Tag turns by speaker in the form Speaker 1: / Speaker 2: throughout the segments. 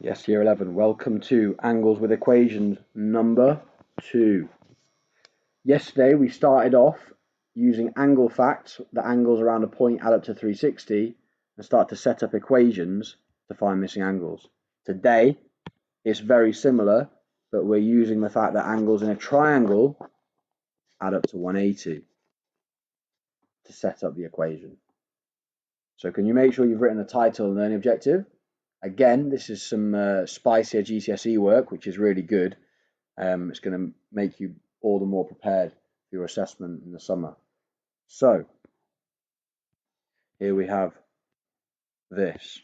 Speaker 1: Yes, year 11. Welcome to Angles with Equations number 2. Yesterday we started off using angle facts, the angles around a point add up to 360, and start to set up equations to find missing angles. Today it's very similar, but we're using the fact that angles in a triangle add up to 180 to set up the equation. So can you make sure you've written the title and learning objective? Again, this is some spicier GCSE work, which is really good. It's going to make you all the more prepared for your assessment in the summer. So, here we have this.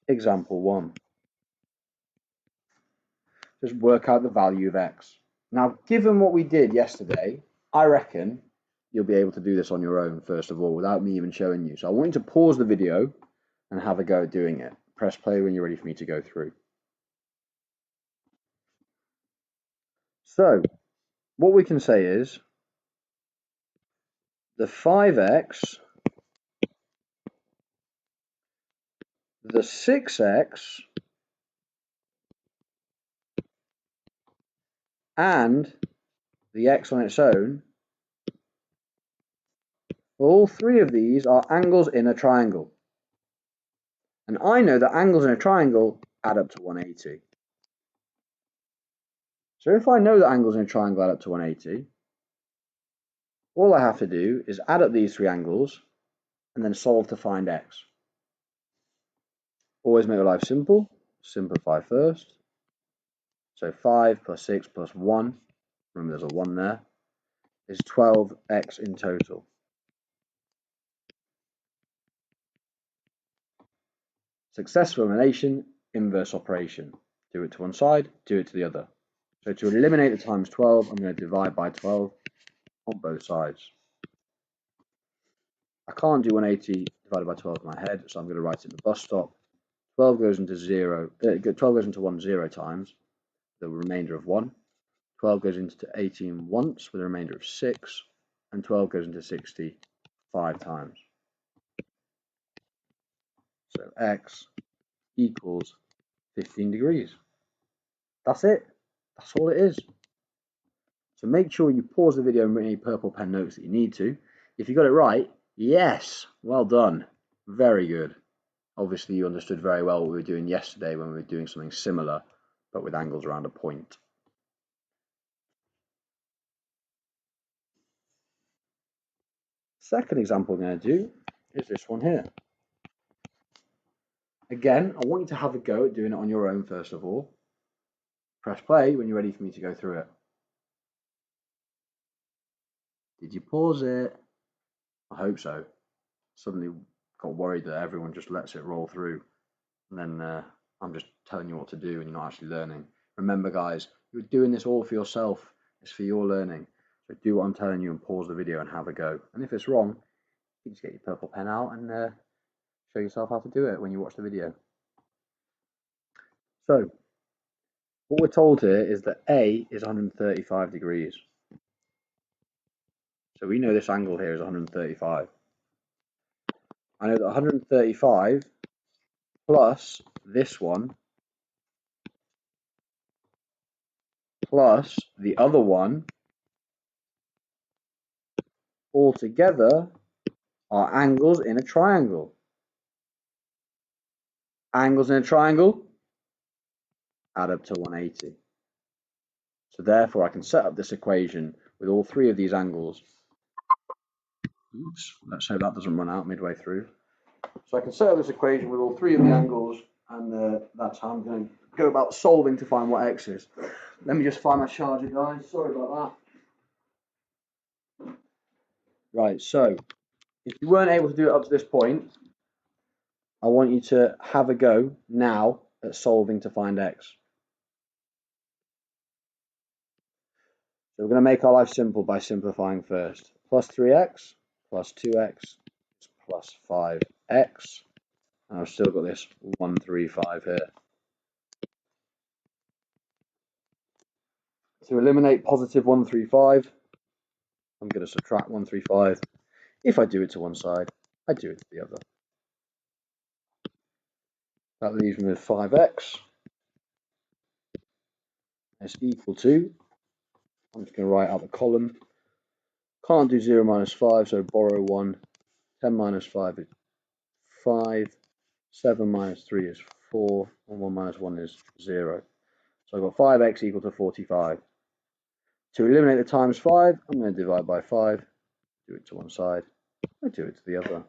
Speaker 1: Example 1. Just work out the value of x. Now, given what we did yesterday, I reckon you'll be able to do this on your own, first of all, without me even showing you. So I want you to pause the video and have a go at doing it. Press play when you're ready for me to go through. So, what we can say is the 5x, the 6x, and the x on its own, all three of these are angles in a triangle. And I know that angles in a triangle add up to 180. So if I know that angles in a triangle add up to 180, all I have to do is add up these three angles and then solve to find x. Always make your life simple. Simplify first. So 5 plus 6 plus 1, remember there's a 1 there, is 12x in total. Successful elimination, inverse operation. Do it to one side, do it to the other. So to eliminate the times 12, I'm going to divide by 12 on both sides. I can't do 180 divided by 12 in my head, so I'm going to write it in the bus stop. 12 goes into 1 0 times, the remainder of 1. 12 goes into 18 once with a remainder of 6, and 12 goes into 60 5 times. So x equals 15 degrees. That's it. That's all it is. So make sure you pause the video and write any purple pen notes that you need to. If you got it right, yes, well done. Very good. Obviously you understood very well what we were doing yesterday when we were doing something similar, but with angles around a point. Second example we're going to do is this one here. Again, I want you to have a go at doing it on your own first of all. Press play when you're ready for me to go through it. Did you pause it? I hope so. Suddenly got worried that everyone just lets it roll through, and then I'm just telling you what to do and you're not actually learning. Remember guys, you're doing this all for yourself. It's for your learning. So do what I'm telling you and pause the video and have a go. And if it's wrong, you just get your purple pen out and show yourself how to do it when you watch the video. So what we're told here is that A is 135 degrees. So we know this angle here is 135. I know that 135 plus this one plus the other one altogether are angles in a triangle. Angles in a triangle add up to 180. So therefore I can set up this equation with all three of these angles. Oops, let's hope that doesn't run out midway through. So I can set up this equation with all three of the angles, and that's how I'm going to go about solving to find what x is. Let me just find my charger, guys. Sorry about that. Right, so if you weren't able to do it up to this point, I want you to have a go now at solving to find x. So we're going to make our life simple by simplifying first. Plus 3x plus 2x plus 5x. And I've still got this 135 here. To eliminate positive 135, I'm going to subtract 135. If I do it to one side, I do it to the other. That leaves me with 5x is equal to, I'm just going to write out the column. Can't do 0 minus 5, so borrow 1. 10 minus 5 is 5. 7 minus 3 is 4. And 1 minus 1 is 0. So I've got 5x equal to 45. To eliminate the times 5, I'm going to divide by 5. Do it to one side. I do it to the other.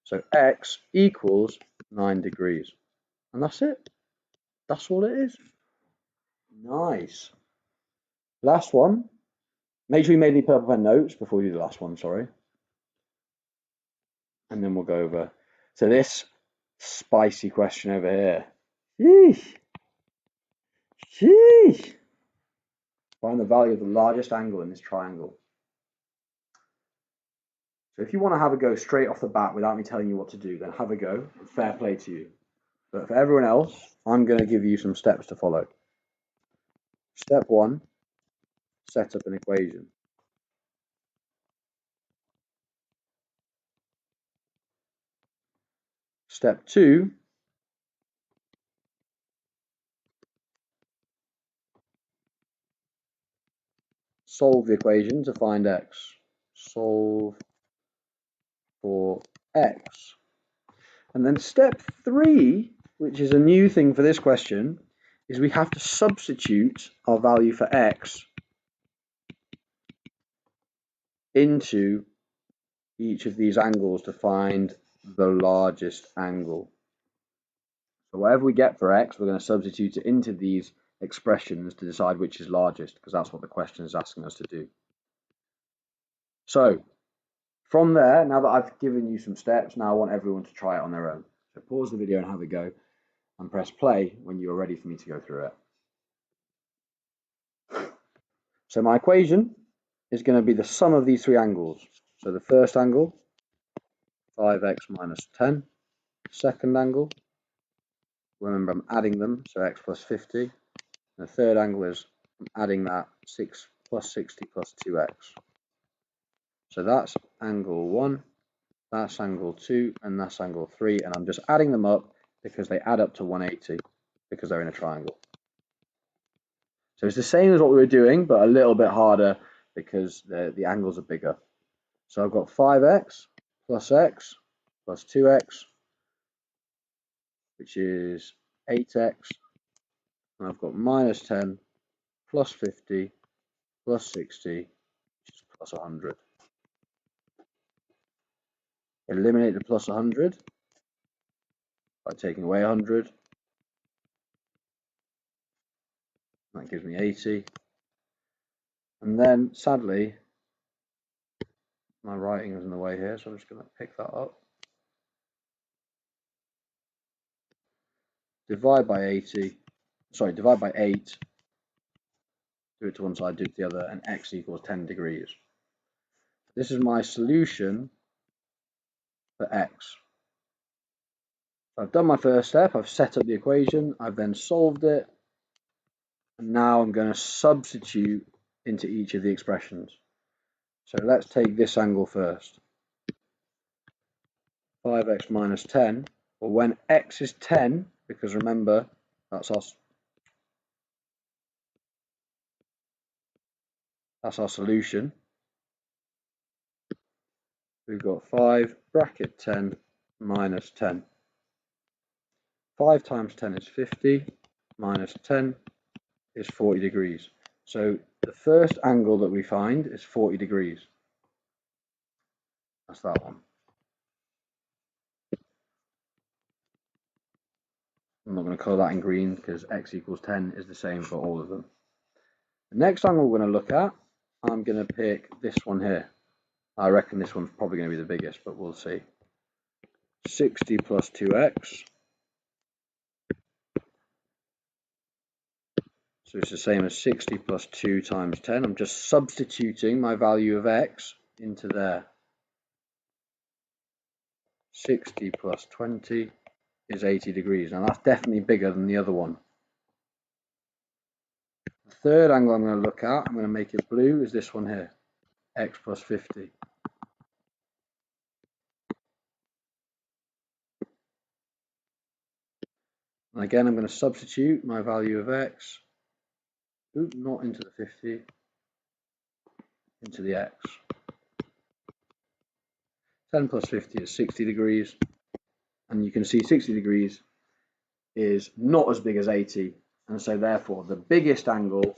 Speaker 1: So x equals 9 degrees. And that's it. That's all it is. Nice. Last one. Make sure you made any purple pen notes before we do the last one, sorry. And then we'll go over to this spicy question over here. Sheesh. Sheesh. Find the value of the largest angle in this triangle. So if you want to have a go straight off the bat without me telling you what to do, then have a go. Fair play to you. But for everyone else, I'm going to give you some steps to follow. Step 1, set up an equation. Step 2, solve the equation to find x. Solve for x. And then step 3, which is a new thing for this question, is we have to substitute our value for x into each of these angles to find the largest angle. So whatever we get for x, we're going to substitute it into these expressions to decide which is largest, because that's what the question is asking us to do. So from there, now that I've given you some steps, now I want everyone to try it on their own. So pause the video and have a go, and press play when you're ready for me to go through it. So my equation is going to be the sum of these three angles. So the first angle, 5x minus 10. Second angle, remember I'm adding them, so x plus 50. And the third angle is I'm adding that 6 plus 60 plus 2x. So that's angle 1, that's angle 2, and that's angle 3. And I'm just adding them up because they add up to 180 because they're in a triangle. So it's the same as what we were doing, but a little bit harder because the angles are bigger. So I've got 5x plus x plus 2x, which is 8x. And I've got minus 10 plus 50 plus 60, which is plus 100. Eliminate the plus 100 by taking away 100. That gives me 80. And then, sadly, my writing is in the way here, so I'm just going to pick that up. Divide by 80. Sorry, divide by 8. Do it to one side, do it to the other, and x equals 10 degrees. This is my solution for x. So I've done my first step, I've set up the equation, I've then solved it, and now I'm going to substitute into each of the expressions. So let's take this angle first. 5x minus 10, well, when x is 10, because remember, that's our solution. We've got 5 bracket 10 minus 10. 5 times 10 is 50, minus 10 is 40 degrees. So the first angle that we find is 40 degrees. That's that one. I'm not going to colour that in green because x equals 10 is the same for all of them. The next angle we're going to look at, I'm going to pick this one here. I reckon this one's probably going to be the biggest, but we'll see. 60 plus 2x. So it's the same as 60 plus 2 times 10. I'm just substituting my value of x into there. 60 plus 20 is 80 degrees. Now that's definitely bigger than the other one. The third angle I'm going to look at, I'm going to make it blue, is this one here. X plus 50. And again, I'm going to substitute my value of x, not into the 50, into the x. 10 plus 50 is 60 degrees. And you can see 60 degrees is not as big as 80. And so therefore, the biggest angle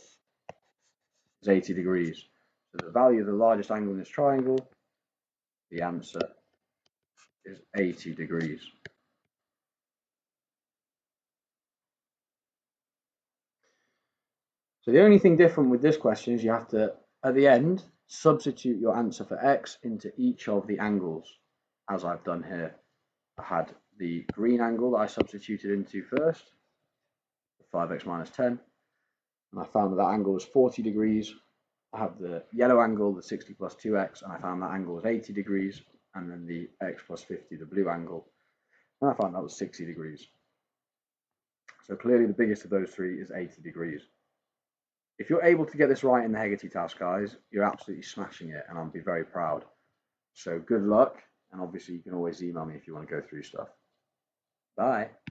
Speaker 1: is 80 degrees. So the value of the largest angle in this triangle, the answer is 80 degrees. So the only thing different with this question is you have to, at the end, substitute your answer for x into each of the angles, as I've done here. I had the green angle that I substituted into first, 5x minus 10, and I found that that angle was 40 degrees. I have the yellow angle, the 60 plus 2x, and I found that angle was 80 degrees, and then the x plus 50, the blue angle, and I found that was 60 degrees. So clearly the biggest of those three is 80 degrees. If you're able to get this right in the Hegarty task, guys, you're absolutely smashing it, and I'll be very proud. So good luck, and obviously you can always email me if you want to go through stuff. Bye.